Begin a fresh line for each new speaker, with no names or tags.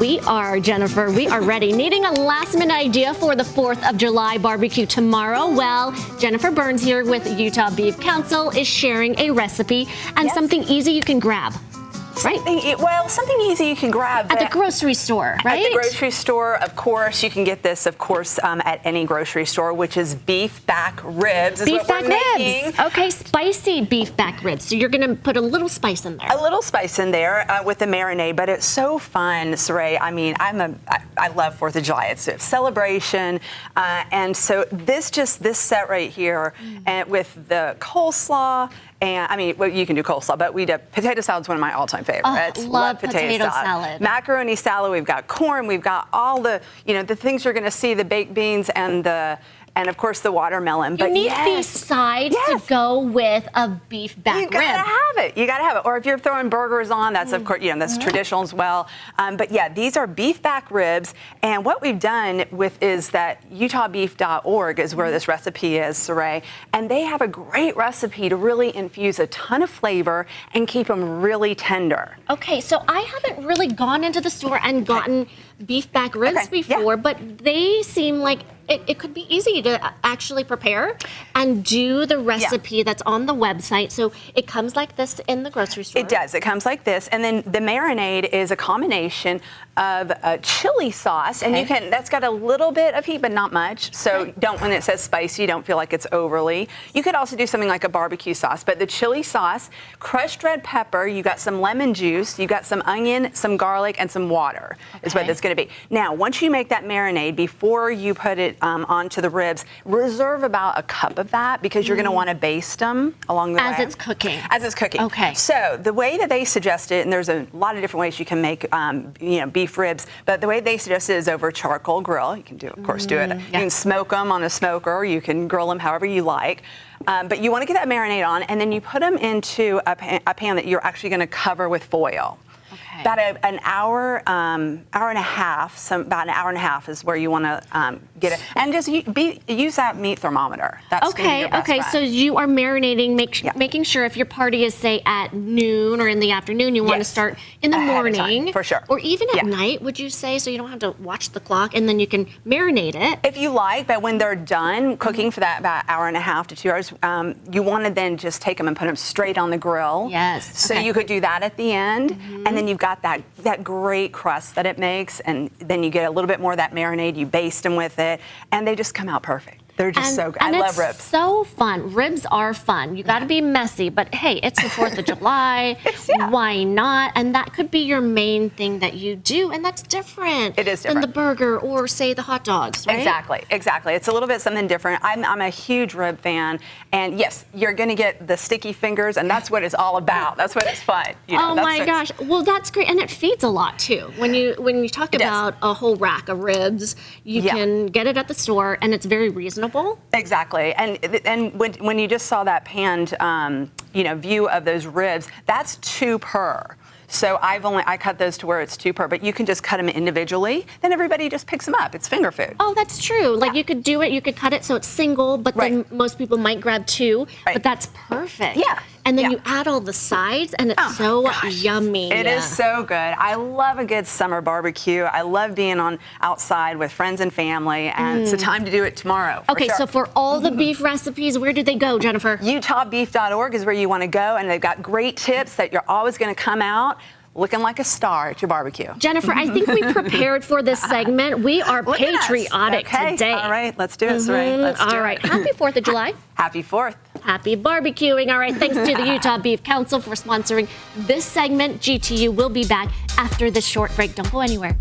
We are, Jennifer, we are ready. Needing a last-minute idea for the 4th of July barbecue tomorrow? Well, Jennifer Burns here with Utah Beef Council is sharing a recipe and something easy you can grab. Right?
Something easy you can grab.
At the grocery store, right?
At the grocery store, of course. You can get this, of course, at any grocery store, which is beef back ribs.
Beef back ribs. Okay, spicy beef back ribs. So you're going to put a little spice in there.
A little spice in there with the marinade, but it's so fun, Saray. I mean, I love 4th of July. It's a celebration. And so this set right here, and with the coleslaw, and I mean, well, you can do coleslaw, but potato salad's one of my all-time favorites.
Love potato salad.
Macaroni salad. We've got corn. We've got all the, the things you're going to see, the baked beans and of course the watermelon.
But you need these sides to go with a beef back rib.
You gotta have it. You gotta have it. Or if you're throwing burgers on, that's of course, that's traditional as well. But yeah, these are beef back ribs. And what we've done is that UtahBeef.org is where this recipe is, Saray. And they have a great recipe to really infuse a ton of flavor and keep them really tender.
Okay, so I haven't really gone into the store and gotten beef back ribs before, but they seem like it could be easy to actually prepare and do the recipe that's on the website. So it comes like this in the grocery store.
It does. It comes like this. And then the marinade is a combination of chili sauce. And that's got a little bit of heat, but not much. So when it says spicy, don't feel like it's overly. You could also do something like a barbecue sauce. But the chili sauce, crushed red pepper, you got some lemon juice, you got some onion, some garlic, and some water is what that's going to be. Now, once you make that marinade, before you put it onto the ribs, reserve about a cup of that because you're going to want to baste them along the way.
As it's cooking.
As it's cooking.
Okay.
So the way that they suggest it, and there's a lot of different ways you can make beef ribs, but the way they suggest it is over charcoal grill. You can of course do it. You can smoke them on a smoker, or you can grill them however you like. But you want to get that marinade on, and then you put them into a pan that you're actually going to cover with foil. About an hour, hour and a half. About an hour and a half is where you want to get it, and just use that meat thermometer. That's gonna be your best friend.
So you are marinating, making sure if your party is say at noon or in the afternoon, you want to start in the morning,
for sure,
or even at night. Would you say, so you don't have to watch the clock, and then you can marinate it
if you like. But when they're done cooking for that about hour and a half to 2 hours, you want to then just take them and put them straight on the grill.
Yes.
So you could do that at the end, and then you've got that great crust that it makes, and then you get a little bit more of that marinade. You baste them with it, and they just come out perfect. They're just so good. I love ribs.
It's so fun. Ribs are fun. You got to be messy, but hey, it's the 4th of July. Why not? And that could be your main thing that you do, and that's different.
It is different
than the burger or say the hot dogs, right?
Exactly. It's a little bit something different. I'm a huge rib fan, and yes, you're going to get the sticky fingers, and that's what it's all about. That's what it's fun.
Oh my gosh. Well, that's great, and it feeds a lot too. When you talk about a whole rack of ribs, you can get it at the store, and it's very reasonable.
Exactly, and when you just saw that panned, view of those ribs, that's 2 per. So I cut those to where it's 2 per, but you can just cut them individually. Then everybody just picks them up. It's finger food.
Oh, that's true. Like you could do it. You could cut it so it's single, but then most people might grab 2. But that's perfect.
Yeah.
And then you add all the sides, and it's so yummy.
It is so good. I love a good summer barbecue. I love being outside with friends and family, and it's a time to do it tomorrow.
Okay, so for all the beef recipes, where do they go, Jennifer?
UtahBeef.org is where you want to go, and they've got great tips that you're always going to come out looking like a star at your barbecue.
Jennifer, I think we prepared for this segment. We are patriotic today.
All right, let's do it, Saray. Let's do it.
Happy 4th of July.
Happy 4th.
Happy barbecuing. All right, thanks to the Utah Beef Council for sponsoring this segment. GTU will be back after this short break. Don't go anywhere.